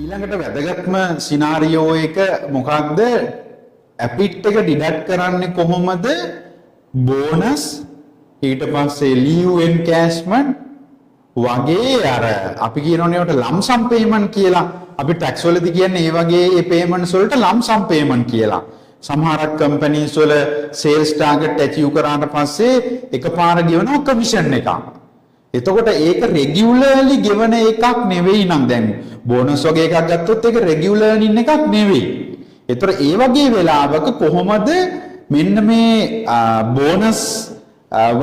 ඊළඟට වැදගත්ම සිනාරියෝ එක මොකක්ද? ඇපිට් එක ඩිඩක්ට් කරන්නේ කොහොමද? බෝනස් ඊට පස්සේ ලීව් එන්කෑෂ්මන්ට් වගේ අර අපි කියනෝනේ ඒකට ලම්සම් පේමන්ට් කියලා. අපි ටැක්ස් වලදී කියන්නේ ඒ වගේ ඒ පේමන්ට්ස් වලට ලම්සම් පේමන්ට් කියලා. සමහරක් කම්පැනිස් වල සේල්ස් ටාගට් ඇචීව් කරාට පස්සේ එකපාර ගෙවනවා කමිෂන් එකක්. එතකොට ඒක රෙගියුලර්ලි ගෙවන එකක් නෙවෙයි නම් දැන් බෝනස් වගේ එකක් ගත්තොත් ඒක රෙගියුලර්ලි ඉන්න එකක් නෙවෙයි. ඒතර ඒ වගේ වෙලාවක කොහොමද මෙන්න මේ බෝනස්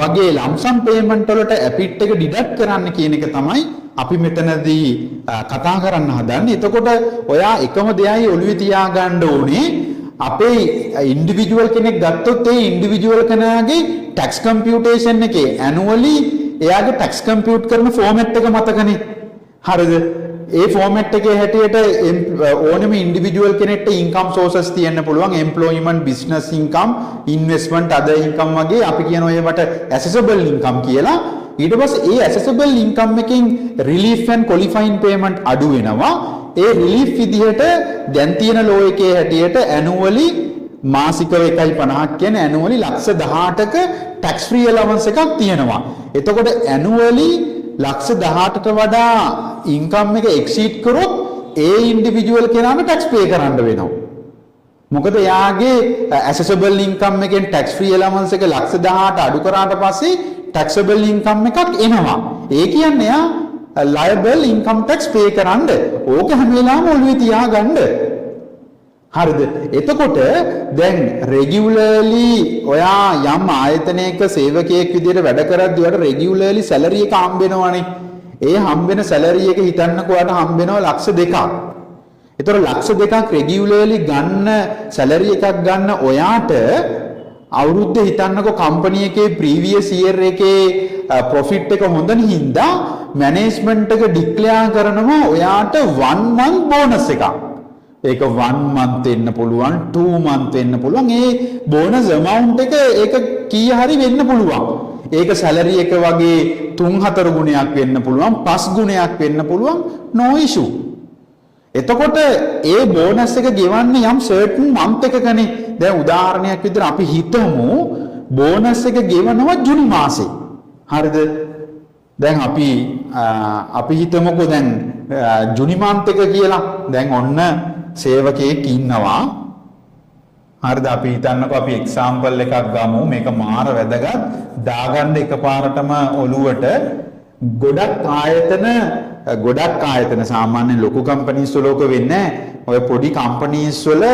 වගේ ලම්සම් පේමන්ට් වලට ඇපිට් එක ඩිඩක්ට් කරන්න කියන එක තමයි අපි මෙතනදී කතා කරන්න හදන්නේ. එතකොට ඔයා එකම දෙයයි ඔළුවේ තියාගන්න ඕනේ. අපේ ඉන්ඩිවිජුවල් කෙනෙක් ගත්තොත් ඒ ඉන්ඩිවිජුවල් කෙනාගේ ටැක්ස් කම්පියුටේෂන් එකේ ඇනුවලි එයාගේ ටැක්ස් කම්පියුට් කරන ෆෝමැට් එක මතකනේ. හරිද? ඒ ෆෝමැට් එකේ හැටියට ඕනෙම ඉන්ඩිවිජුවල් කෙනෙක්ට ඉන්කම් සෝසස් තියෙන්න පුළුවන්. Employment, business income, investment, other income වගේ අපි කියන ඒවට ඇසෙසබල් ඉන්කම් කියලා. ඊට පස්සේ ඒ ඇසෙසබල් ඉන්කම් එකෙන් රිලීෆ් ඇන්ඩ් ක්වොලිෆයින් පේමන්ට් අඩු වෙනවා. ඒ රිලීෆ් විදිහට දැන් තියෙන ලෝ එකේ හැටියට ඇනුවලි මාසිකව 1.50ක් කියන ඇනුවලි ලක්ෂ 18ක ටැක්ස් ෆ්‍රී ඇලවන්ස් එකක් තියෙනවා. එතකොට ඇනුවලි ලක්ෂ 18ට වඩා ඉන්කම් එක එක්සීඩ් කරොත් ඒ ඉන්ඩිවිජුවල් කෙනාට ටැක්ස් පේ කරන්න වෙනවා. මොකද එයාගේ ඇසෙසබල් ඉන්කම් එකෙන් ටැක්ස් ෆ්‍රී ඇලවන්ස් එක ලක්ෂ 18 අඩු කරාට පස්සේ ටැක්සබල් ඉන්කම් එකක් එනවා. ඒ කියන්නේ එයා liable income tax pay කරන්න. ඕක හැම වෙලාවෙම ඔළුවේ තියාගන්න. හරිද? එතකොට දැන් regularly ඔයා යම් ආයතනයක සේවකයෙක් විදිහට වැඩ කරද්දී ඔයාලට regularly salary එක හම්බ වෙනවනේ. ඒ හම්බ වෙන salary එක හිතන්නකෝ ඔයාලට හම්බ වෙනවා ලක්ෂ 2ක්. ඒතර ලක්ෂ 2ක් regularly ගන්න salary එකක් ගන්න ඔයාට අවුරුද්ද හිතන්නකෝ කම්පැනි එකේ previous year එකේ profit එක හොඳ නිහින්දා මැනේජ්මන්ට් එක ඩික්ලෙයාර් කරනවා ඔයාට 1 month bonus එකක්. ඒක 1 month වෙන්න පුළුවන්, 2 month වෙන්න පුළුවන්. ඒ bonus amount එක ඒක කීය හරි වෙන්න පුළුවන්. ඒක salary එක වගේ 3-4 ගුණයක් වෙන්න පුළුවන්, 5 ගුණයක් වෙන්න පුළුවන්, no issue. එතකොට ඒ bonus එක ගෙවන්නේ යම් certain month එකකනේ. දැන් උදාහරණයක් විදිහට අපි හිතමු bonus එක ගෙවනවා ජුනි මාසේ. හරිද? දැන් අපි හිතමුකෝ දැන් ජුනි මාන්ත් එක කියලා. දැන් ඔන්න සේවකයෙක් ඉන්නවා. හරිද? අපි හිතන්නකෝ අපි එක්සැම්පල් එකක් ගමු. මේක මාර වැදගත්. දාගන්න එකපාරටම ඔළුවට ගොඩක් ආයතන සාමාන්‍ය ලොකු කම්පැනිස් වල ඕක වෙන්නේ නැහැ. ඔය පොඩි කම්පැනිස් වල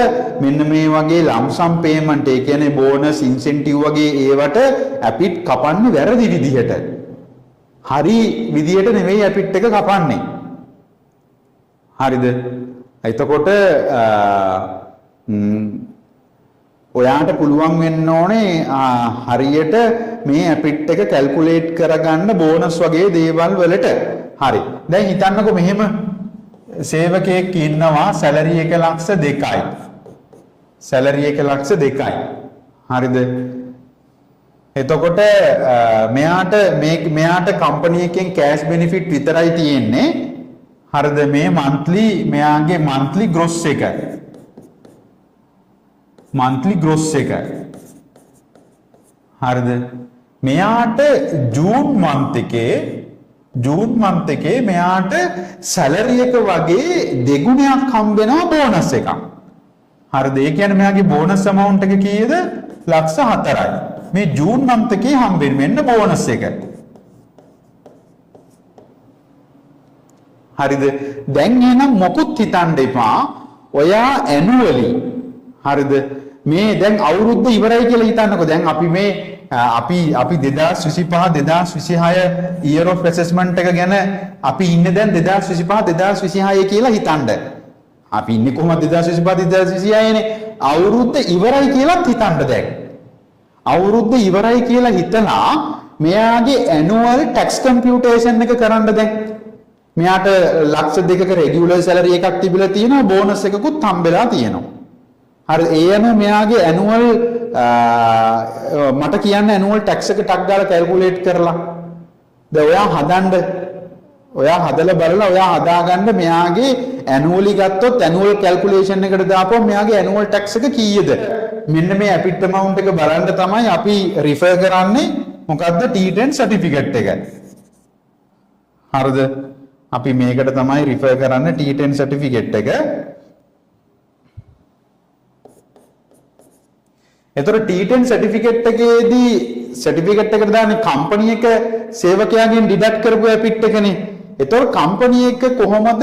මෙන්න මේ වගේ ලම්සම් පේමන්ට් ඒ කියන්නේ බෝනස් ඉන්සෙන්ටිව් වගේ ඒවට ඇපිට් කපන්නේ වැරදි විදිහට. හරි විදියට නෙවෙයි ඇපිට් එක කපන්නේ. හරිද? එතකොට ඔයාට පුළුවන් වෙන්න ඕනේ හරියට මේ ඇපිට් එක කැල්කියුලේට් කරගන්න බෝනස් වගේ දේවල් වලට. හරි. දැන් හිතන්නකෝ මෙහෙම සේවකයෙක් ඉන්නවා සැලරි 1,02,000යි. සැලරි 1,02,000යි. හරිද? එතකොට මෙයාට කම්පැනි එකෙන් කෑෂ් බෙනිෆිට් විතරයි තියෙන්නේ. හරිද? මේ මෙයාගේ monthly gross එක. monthly gross එක. හරිද? මෙයාට ජූන් month එකේ මෙයාට salary එක වගේ දෙගුණයක් හම්බ වෙනවා බෝනස් එකක්. හරිද? ඒ කියන්නේ මෙයාගේ බෝනස් amount එක කීයද? ලක්ෂ 4යි. මේ ජූන් month එකේ හම්බෙන්නේ මෙන්න බෝනස් එක. හරිද? දැන් එහෙනම් මොකුත් හිතන්න එපා. ඔයා annually හරිද? මේ දැන් අවුරුද්ද ඉවරයි කියලා හිතන්නකෝ. දැන් අපි මේ අපි 2025-2026 year of assessment එක ගැන අපි ඉන්නේ දැන් 2025-2026 කියලා හිතන්න. අපි ඉන්නේ කොහොමද 2025-2026 නේ? අවුරුද්ද ඉවරයි කියලාත් හිතන්න දැන්. අවුරුද්ද ඉවරයි කියලා හිතලා මෙයාගේ annual tax computation එක කරන්න දැන්. මෙයාට ලක්ෂ 2ක regular salary එකක් තිබිලා තියෙනවා, bonus එකකුත් හම්බෙලා තියෙනවා. හරි, ඒ අනුව මෙයාගේ annual මට කියන්න annual tax එක ටක් ගාලා calculate කරලා. දැන් ඔයා හදන්න ඔයා හදලා බලලා ඔයා හදාගන්න මෙයාගේ ඇනුවලි ගත්තොත් ඇනුවල් කැල්කියුලේෂන් එකට දාපුවම මෙයාගේ ඇනුවල් ටැක්ස් එක කීයද? මෙන්න මේ ඇපිට් amount එක බලන්න තමයි අපි රිෆර් කරන්නේ මොකද්ද T10 සර්ටිෆිකේට් එක. හරිද? අපි මේකට තමයි රිෆර් කරන්නේ T10 සර්ටිෆිකේට් එක. එතකොට T10 සර්ටිෆිකේට් එකේදී සර්ටිෆිකේට් එකට දාන්නේ කම්පැනි එක සේවකයාගෙන් ඩිඩක්ට් කරපු ඇපිට් එකනේ. එතකොට කම්පැනි එක කොහොමද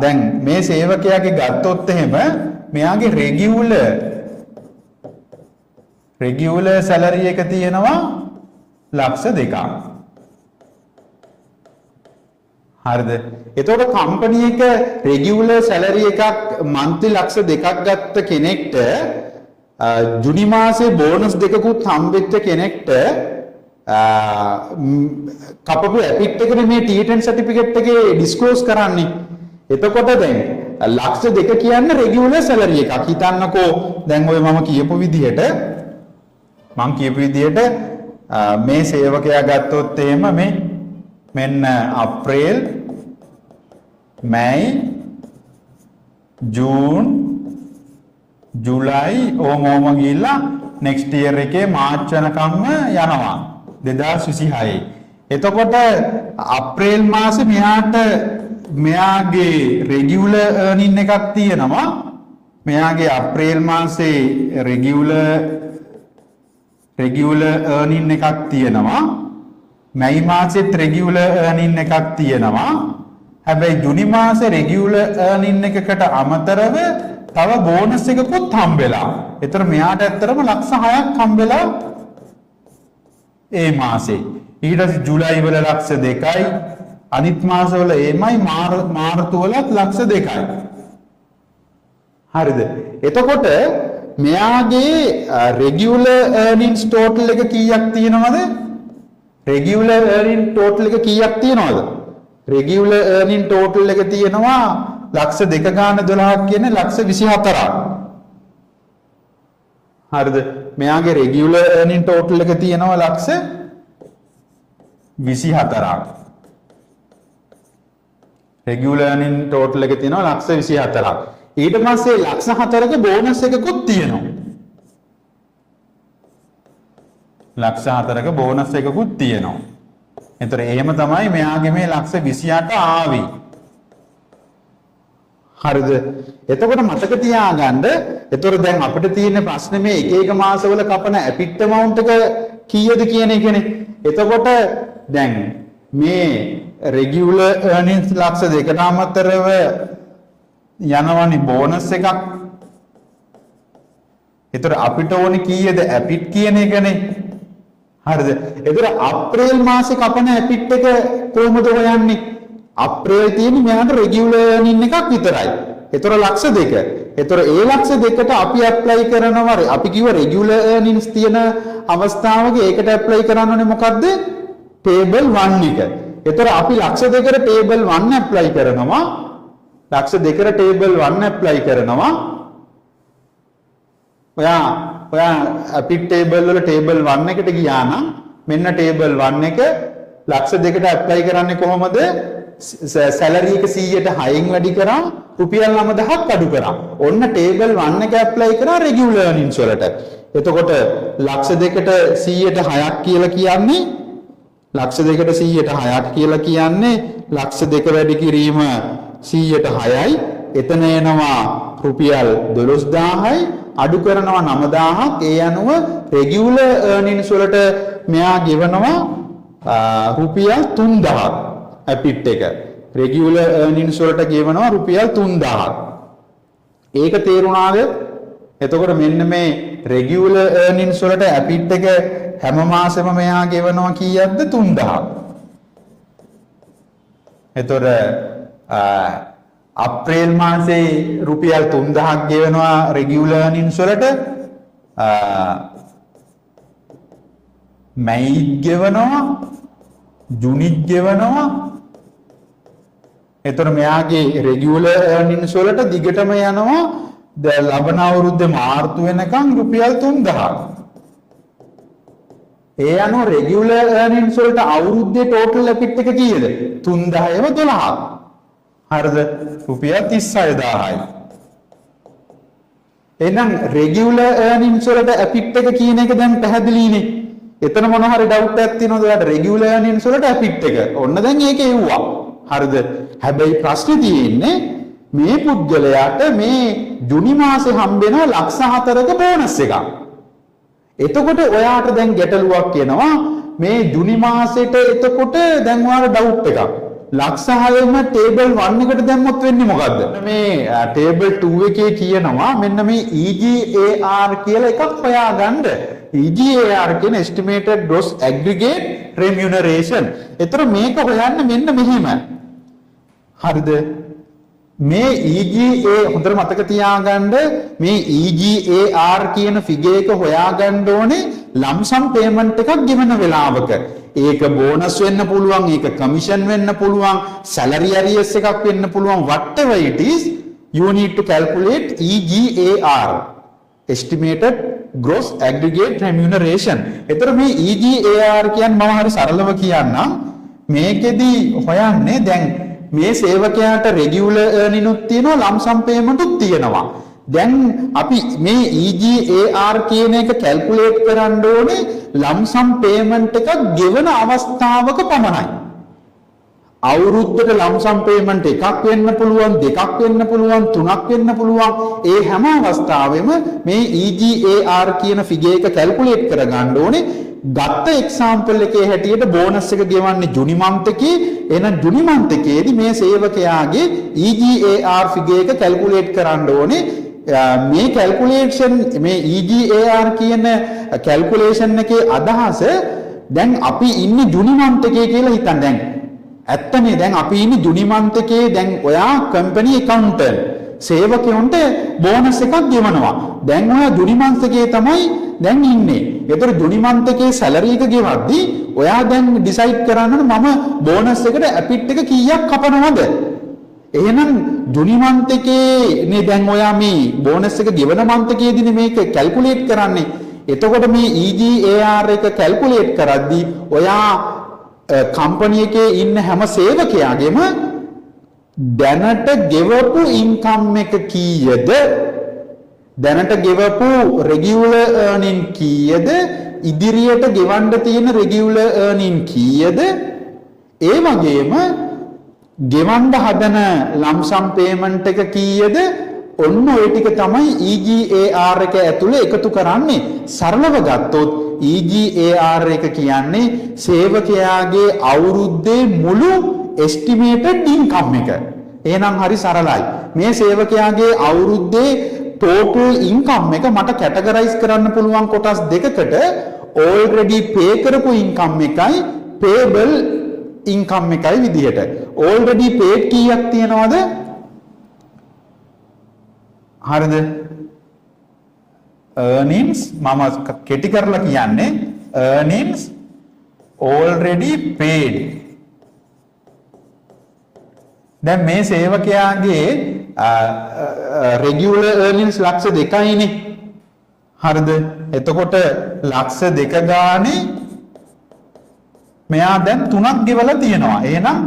දැන් මේ සේවකයාගේ ගත්තොත් එහෙම මෙයාගේ රෙගියුලර් සැලරි එක තියෙනවා ලක්ෂ 2ක්. හරිද? එතකොට කම්පැනි එක රෙගියුලර් සැලරි එකක් මන්ත්ලි ලක්ෂ 2ක් ගත්ත කෙනෙක්ට ජුනි මාසේ බෝනස් දෙකකුත් හම්බෙච්ච කෙනෙක්ට කපපු ඇපිට් එකනේ මේ T10 සර්ටිෆිකේට් එකේ ඩිස්ක්ලෝස් කරන්නේ. එතකොට දැන් ලක්ෂ 2 කියන්නේ රෙගියුලර් සැලරි එකක්. හිතන්නකෝ දැන් ඔය මම කියපු විදිහට මේ සේවකයා ගත්තොත් එහෙම මේ මෙන්න අප්‍රේල් මැයි ජූන් ජූලයි ඕම ගිහිල්ලා next year එකේ මාර්ච් වෙනකම්ම යනවා 2026. එතකොට අප්‍රේල් මාසේ මෙයාගේ රෙගියුලර් earning එකක් තියෙනවා. මෙයාගේ අප්‍රේල් මාසේ රෙගියුලර් earning එකක් තියෙනවා. මැයි මාසෙත් රෙගියුලර් earning එකක් තියෙනවා. හැබැයි ජුනි මාසේ රෙගියුලර් earning එකකට අමතරව තව බෝනස් එකකුත් හම්බෙලා. ඒතර මෙයාට ඇත්තටම ලක්ෂ 6ක් හම්බෙලා ඒ මාසේ. ඊට පස්සේ ජූලයි වල ලක්ෂ 2යි, අනිත් මාසවල එමයි මාර්තු වලත් ලක්ෂ 2යි. හරිද? එතකොට මෙයාගේ රෙගියුලර් earnings total එක කීයක් තියෙනවද? රෙගියුලර් earning total එක කීයක් තියෙනවද? රෙගියුලර් earning total එක තියෙනවා ලක්ෂ 2 ගාන 12ක් කියන්නේ ලක්ෂ 24ක්. හරිද? මෙයාගේ රෙගියුලර් earning total එක තියෙනවා ලක්ෂ 24ක්. රෙගියුලර් earning total එක තියෙනවා ලක්ෂ 24ක්. ඊට පස්සේ ලක්ෂ 4ක බෝනස් එකකුත් තියෙනවා. ලක්ෂ 4ක බෝනස් එකකුත් තියෙනවා. එතකොට එහෙම තමයි මෙයාගේ මේ ලක්ෂ 28 ආවේ. හරිද? එතකොට මතක තියාගන්න. එතකොට දැන් අපිට තියෙන ප්‍රශ්නේ මේ එක මාසවල කපන ඇපිට් amount එක කීයද කියන එකනේ. එතකොට දැන් මේ රෙගියුලර් earnings ලක්ෂ 2කට අමතරව යනවනේ බෝනස් එකක්. එතකොට අපිට ඕනේ කීයද ඇපිට් කියන එකනේ. හරිද? එතකොට අප්‍රේල් මාසේ කපන ඇපිට් එක කොහොමද හොයන්නේ? අප්‍රේල් තියෙන්නේ මෙයාට රෙගියුලර් earning එකක් විතරයි. ඒතර ලක්ෂ 2. ඒතර ඒ ලක්ෂ 2ට අපි ඇප්ලයි කරනවා. අපි කිව්ව රෙගියුලර් earnings තියෙන අවස්ථාවක ඒකට ඇප්ලයි කරන්න ඕනේ මොකද්ද? ටේබල් 1 එක. ඒතර අපි ලක්ෂ 2කට ටේබල් 1 ඇප්ලයි කරනවා. ලක්ෂ 2කට ටේබල් 1 ඇප්ලයි කරනවා. ඔයා අපිට ටේබල් වල ටේබල් 1 එකට ගියා නම් මෙන්න ටේබල් 1 එක ලක්ෂ 2කට ඇප්ලයි කරන්නේ කොහොමද? සැලරි එක 100ට 6න් වැඩි කරා රුපියල් 9000ක් අඩු කරා. ඔන්න ටේබල් 1 එක ඇප්ලයි කරා රෙගියුලර් earnings වලට. එතකොට ලක්ෂ 2කට 100ට 6ක් කියලා කියන්නේ ලක්ෂ 2කට 100ට 6ක් කියලා කියන්නේ ලක්ෂ 2 වැඩි කිරීම 100ට 6යි. එතන එනවා රුපියල් 12000යි. අඩු කරනවා 9000ක්. ඒ අනුව රෙගියුලර් earnings වලට මෙයා ගෙවනවා රුපියල් 3000ක්. ඇපිට් එක රෙගියුලර් earnings වලට ගෙවනවා රුපියල් 3000ක්. ඒක තේරුණාද? එතකොට මෙන්න මේ රෙගියුලර් earnings වලට ඇපිට් එක හැම මාසෙම මෙයා ගෙවනවා කීයක්ද? 3000ක්. එතකොට අප්‍රේල් මාසේ රුපියල් 3000ක් ගෙවනවා රෙගියුලර් earnings වලට. මැයි ගෙවනවා, ජූනි ගෙවනවා. එතකොට මෙයාගේ රෙගියුලර් earnings වලට දිගටම යනවා ලබන අවුරුද්දේ මාර්තු වෙනකන් රුපියල් 3000ක්. ඒ අනුව රෙගියුලර් earnings වලට අවුරුද්දේ total profit එක කීයද? 3000ව 12. හරිද? රුපියල් 36000යි. එහෙනම් රෙගියුලර් earnings වලට profit එක කියන එක දැන් පැහැදිලිනේ. එතන මොන හරි doubt එකක් තියෙනවද ඔයාලට රෙගියුලර් earnings වලට profit එක? ඔන්න දැන් ඒක එව්වා. හරිද? හැබැයි ප්‍රශ්නේ තියෙන්නේ මේ පුද්ගලයාට මේ ජුනි මාසේ හම්බෙන ලක්ෂ 4ක බෝනස් එකක්. එතකොට ඔයාට දැන් ගැටලුවක් එනවා මේ ජුනි මාසෙට එතකොට දැන් ඔයාලට ඩවුට් එකක්. ලක්ෂ 6ෙම ටේබල් 1 එකට දැම්මොත් වෙන්නේ මොකද්ද? මේ ටේබල් 2 එකේ කියනවා මෙන්න මේ EGAR කියලා එකක් හොයාගන්න. EGAR කියන estimated gross aggregate remuneration. ඒතර මේක හොයන්න මෙන්න මෙහෙම. හරිද? මේ EGA හොඳට මතක තියාගන්න මේ EGAR කියන ෆිගර් එක හොයාගන්න ඕනේ ලම්සම් පේමන්ට් එකක් ගෙවන වෙලාවක. ඒක බෝනස් වෙන්න පුළුවන්, ඒක කමිෂන් වෙන්න පුළුවන්, සැලරි ඇරියස් එකක් වෙන්න පුළුවන්, whatever it is you need to calculate EGAR, estimated gross aggregate remuneration. ඒතර මේ EGAR කියන්නේ මම හරි සරලව කියන්නම්. මේකෙදි හොයන්නේ දැන් මේ සේවකයාට රෙගියුලර් earning උත් තියෙනවා ලම්සම් පේමන්ට් උත් තියෙනවා. දැන් අපි මේ EGAR කියන එක කැල්කියුලේට් කරන්න ඕනේ ලම්සම් පේමන්ට් එකක් ගෙවන අවස්ථාවක පමණයි. අවුරුද්දට ලම්සම් පේමන්ට් එකක් වෙන්න පුළුවන්, දෙකක් වෙන්න පුළුවන්, තුනක් වෙන්න පුළුවන්. ඒ හැම අවස්ථාවෙම මේ EGAR කියන ෆිගර් එක කැල්කියුලේට් කරගන්න ඕනේ. ගත්ත එක්සැම්පල් එකේ හැටියට බෝනස් එක ගෙවන්නේ ජුනි මන්ත් එකේ. එහෙනම් ජුනි මන්ත් එකේදී මේ සේවකයාගේ EGAR ෆිගර් එක කැල්කියුලේට් කරන්න ඕනේ. මේ කැල්කියුලේෂන් මේ EGAR කියන කැල්කියුලේෂන් එකේ අදහස දැන් අපි ඉන්නේ ජුනි මන්ත් එකේ කියලා හිතන්න. දැන් ඇත්තනේ දැන් අපි ඉන්නේ ජුනි මන්ත් එකේ. දැන් ඔයා කම්පැනි ඇකවුන්ටන්ට් සේවකයන්ට බෝනස් එකක් ගෙවනවා. දැන් ඔයා ජුනි මන්ත් එකේ තමයි දැන් ඉන්නේ. ඒතර ජුනි මන්ත් එකේ සැලරි එක ගෙවද්දී ඔයා දැන් ඩිසයිඩ් කරන්න ඕනේ මම බෝනස් එකට ඇපිට් එක කීයක් කපනවද? එහෙනම් ජුනි මන්ත් එකේ නේ දැන් ඔයා මේ බෝනස් එක ගෙවන මන්ත් එකේදීනේ මේක කැල්කියුලේට් කරන්නේ. එතකොට මේ EGAR එක කැල්කියුලේට් කරද්දී ඔයා කම්පැනි එකේ ඉන්න හැම සේවකයාගෙම දැනට ගෙවපු ඉන්කම් එක කීයද? දැනට ගෙවපු රෙගියුලර් earning කීයද? ඉදිරියට ගෙවන්න තියෙන රෙගියුලර් earning කීයද? ඒ වගේම ගෙවන්න හදන ලම්සම් පේමන්ට් එක කීයද? ඔන්න ඔය ටික තමයි EGAR එක ඇතුලේ එකතු කරන්නේ. සරලව ගත්තොත් EGAR එක කියන්නේ සේවකයාගේ අවුරුද්දේ මුළු estimated income එක. එහෙනම් හරි සරලයි. මේ සේවකයාගේ අවුරුද්දේ total income එක මට කැටගරයිස් කරන්න පුළුවන් කොටස් දෙකකට already pay කරපු income එකයි payable income එකයි විදිහට. already paid කීයක් තියනවද? හරිද? earnings මම කෙටි කරලා කියන්නේ earnings already paid. දැන් මේ සේවකයාගේ regular earnings ලක්ෂ 2යිනේ. හරිද? එතකොට ලක්ෂ 2 ගානේ මෙයා දැන් 3ක් ගෙවලා තියෙනවා. එහෙනම්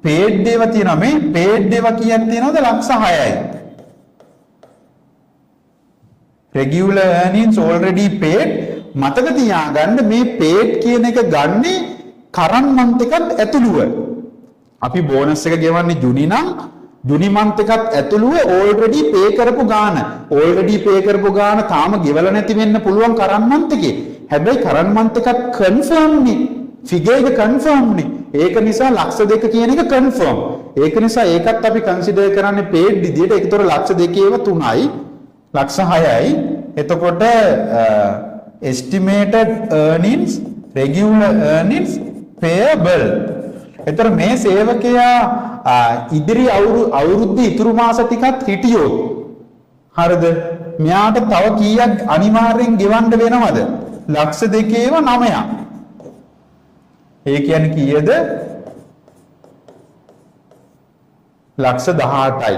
paid ඒවා තියෙනවා. මේ paid ඒවා කියන්නේ තියෙනවද ලක්ෂ 6යි. regular earnings already paid මතක තියාගන්න මේ paid කියන එක ගන්නේ current month එකත් ඇතුළුව. අපි බෝනස් එක ගෙවන්නේ ජුනි නම් ජුනි month එකත් ඇතුළුව already pay කරපු ගාන. already pay කරපු ගාන තාම ගෙවලා නැති වෙන්න පුළුවන් current month එකේ. හැබැයි current month එකත් confirm නේ. figure එක confirm නේ. ඒක නිසා ලක්ෂ 2 කියන එක confirm. ඒක නිසා ඒකත් අපි consider කරන්නේ paid විදියට. ඒකතර ලක්ෂ 2 ඒවා 3යි. ලක්ෂ 6යි. එතකොට estimated earnings, regular earnings, payable. එතකොට මේ සේවකයා ඉදිරි අවුරුද්ද ඉතුරු මාස ටිකක් හිටියොත් හරිද? මෙයාට තව කීයක් අනිවාර්යෙන් ගෙවන්න වෙනවද? ලක්ෂ 2ේව 9ක්. ඒ කියන්නේ කීයද? ලක්ෂ 18යි.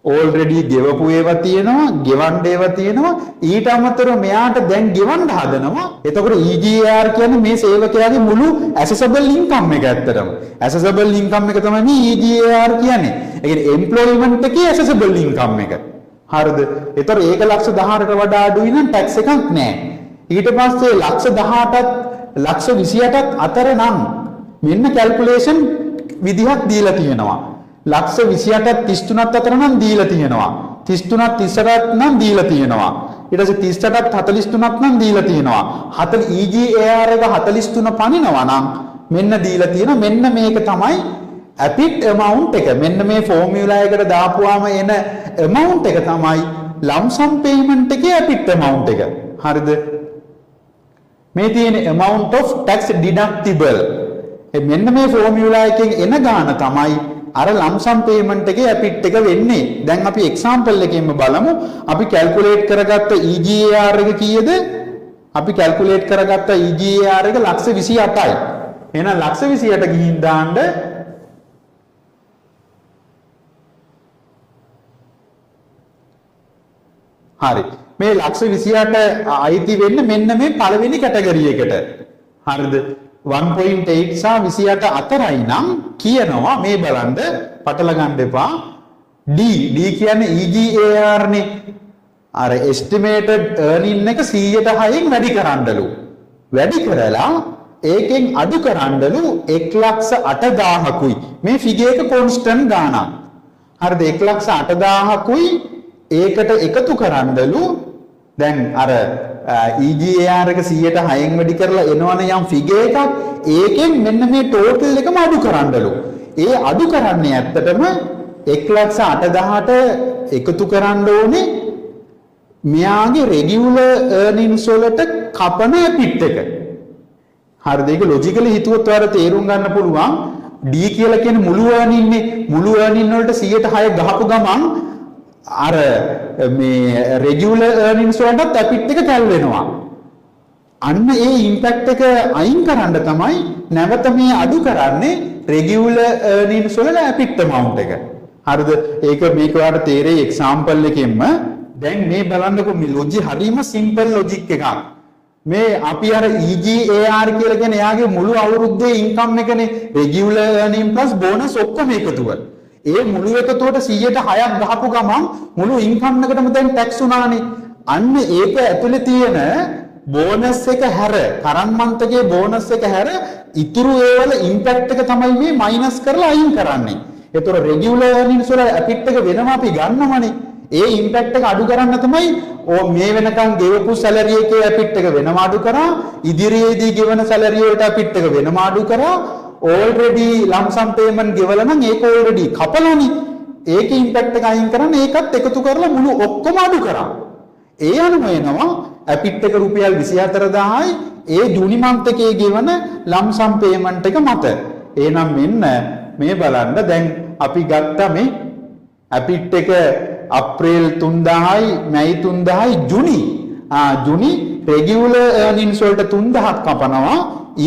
already ගෙවපු ඒවා තියෙනවා, ගෙවන්න ඒවා තියෙනවා. ඊට අමතරව මෙයාට දැන් ගෙවන්න හදනවා. එතකොට EGAR කියන්නේ මේ සේවකයාගේ මුළු accessible income එක ඇත්තටම. accessible income එක තමයි මේ EGAR කියන්නේ. ඒ කියන්නේ employment එකේ accessible income එක. හරිද? එතකොට ඒක ලක්ෂ 18ට වඩා අඩුයි නම් tax එකක් නැහැ. ඊට පස්සේ ලක්ෂ 18ත් ලක්ෂ 28ත් අතර නම් මෙන්න calculation විදිහක් දීලා තියෙනවා. ලක්ෂ 28ත් 33ත් අතර නම් දීලා තියෙනවා. 33ත් 38ත් නම් දීලා තියෙනවා. ඊට පස්සේ 38ත් 43ත් නම් දීලා තියෙනවා. EGAR එක 43 පනිනවා නම් මෙන්න දීලා තියෙනවා. මෙන්න මේක තමයි APIT amount එක. මෙන්න මේ ෆෝමියුලා එකට දාපුවාම එන amount එක තමයි lump sum payment එකේ APIT amount එක. හරිද? මේ තියෙන amount of tax deductible. මෙන්න මේ ෆෝමියුලා එකෙන් එන ගාන තමයි අර lump sum payment එකේ APIT එක වෙන්නේ. දැන් අපි example එකෙන්ම බලමු. අපි calculate කරගත්ත EGAR එක කීයද? අපි calculate කරගත්ත EGAR එක ලක්ෂ 28යි. එහෙනම් ලක්ෂ 28 ගිහින් දාන්න හරි. මේ ලක්ෂ 28 අයිති වෙන්න මෙන්න මේ පළවෙනි කැටගරි එකට. හරිද? 1.8 සහ 28 අතරයි නම් කියනවා මේ බලන්න පටල ගන්න එපා. D කියන්නේ EGAR නේ. අර estimated earning එක 100%න් වැඩි කරන්නලු. වැඩි කරලා ඒකෙන් අඩු කරන්නලු 1,08,000කුයි. මේ ෆිගර් එක constant ගානක්. හරිද? 1,08,000කුයි ඒකට එකතු කරන්නලු දැන් අර EGAR එක 100%න් වැඩි කරලා එනවනේ යම් ෆිගර් එකක්. ඒකෙන් මෙන්න මේ ටෝටල් එකම අඩු කරන්නලු. ඒ අඩු කරන්නේ ඇත්තටම 1,08,000ට එකතු කරන්න ඕනේ මෙයාගේ රෙගියුලර් earnings වලට කපන APIT එක. හරිද? ඒක ලොජිකලි හිතුවොත් ඔයාලට තේරුම් ගන්න පුළුවන්. D කියලා කියන්නේ මුළු earning නේ. මුළු earning වලට 106 ගහපු ගමන් අර මේ රෙගියුලර් earnings වලටත් APIT එක කැල් වෙනවා. අන්න ඒ ඉම්පැක්ට් එක අයින් කරන්න තමයි නැවත මේ අඩු කරන්නේ රෙගියුලර් earnings වල APIT amount එක. හරිද? ඒක මේක ඔයාලට තේරෙයි එක්සැම්පල් එකෙන්ම. දැන් මේ බලන්නකො මේ ලොජික් හරිම සිම්පල් ලොජික් එකක්. මේ අපි අර EGAR කියලා කියන්නේ එයාගේ මුළු අවුරුද්දේ ඉන්කම් එකනේ. රෙගියුලර් earning plus bonus ඔක්කොම එකතුව. ඒ මුළු එකතුවට 106ක් ගහපු ගමන් මුළු ඉන්කම් එකටම දැන් ටැක්ස් උනානේ. අන්න ඒක ඇතුලේ තියෙන බෝනස් එක හැර කරන්ට් මන්ත් එකේ බෝනස් එක හැර ඉතුරු ඒවල ඉම්පැක්ට් එක තමයි මේ මයිනස් කරලා අයින් කරන්නේ. ඒතර රෙගියුලර් earnings වල APIT එක වෙනම අපි ගන්නවනේ. ඒ ඉම්පැක්ට් එක අඩු කරන්න තමයි මේ වෙනකන් ගෙවපු සැලරි එකේ APIT එක වෙනම අඩු කරා. ඉදිරියේදී ගෙවන සැලරි වලට APIT එක වෙනම අඩු කරා. already lump sum payment ගෙවලා නම් ඒක already කපලානේ. ඒකේ ඉම්පැක්ට් එක අයින් කරන්න ඒකත් එකතු කරලා මුළු ඔක්කොම අඩු කරා. ඒ අනුව එනවා APIT එක රුපියල් 24000යි ඒ ජූනි මන්ත් එකේ ගෙවන lump sum payment එක මත. එහෙනම් මෙන්න මේ බලන්න දැන් අපි ගත්ත මේ APIT එක අප්‍රේල් 3000යි මැයි 3000යි ජුනි රෙගියුලර් earnings වලට 3000ක් කපනවා.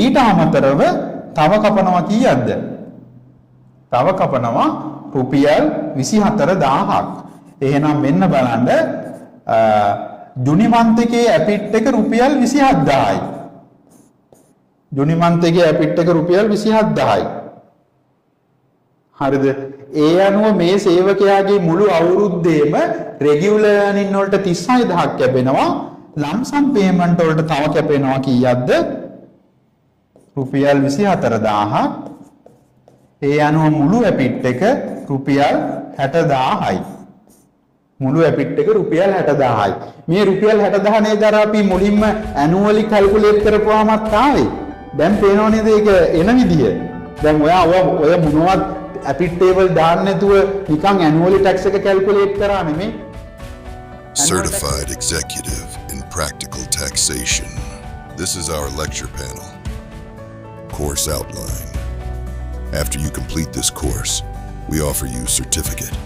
ඊට අමතරව තව කපනවා කීයක්ද? තව කපනවා රුපියල් 24000ක්. එහෙනම් මෙන්න බලන්න ජුනි මන්ත් එකේ APIT එක රුපියල් 27000යි. ජුනි මන්ත් එකේ APIT එක රුපියල් 27000යි. හරිද? ඒ අනුව මේ සේවකයාගේ මුළු අවුරුද්දේම රෙගියුලර් earning වලට 36000ක් කැපෙනවා. lump sum payment වලට තව කැපෙනවා කීයක්ද? රුපියල් 24000ක්. ඒ අනුව මුළු APIT එක රුපියල් 60000යි. මුළු APIT එක රුපියල් 60000යි. මේ රුපියල් 60000 නේද අපි මුලින්ම annually calculate කරපුවාමත් ආවේ. දැන් පේනව නේද ඒක එන විදිය. දැන් ඔය මොනවද APIT table දාන්න නැතුව නිකන් annually tax එක calculate කරා නෙමෙයි. Certified Executive in Practical Taxation. This is our lecture panel. Course outline. After you complete this course, we offer you certificate.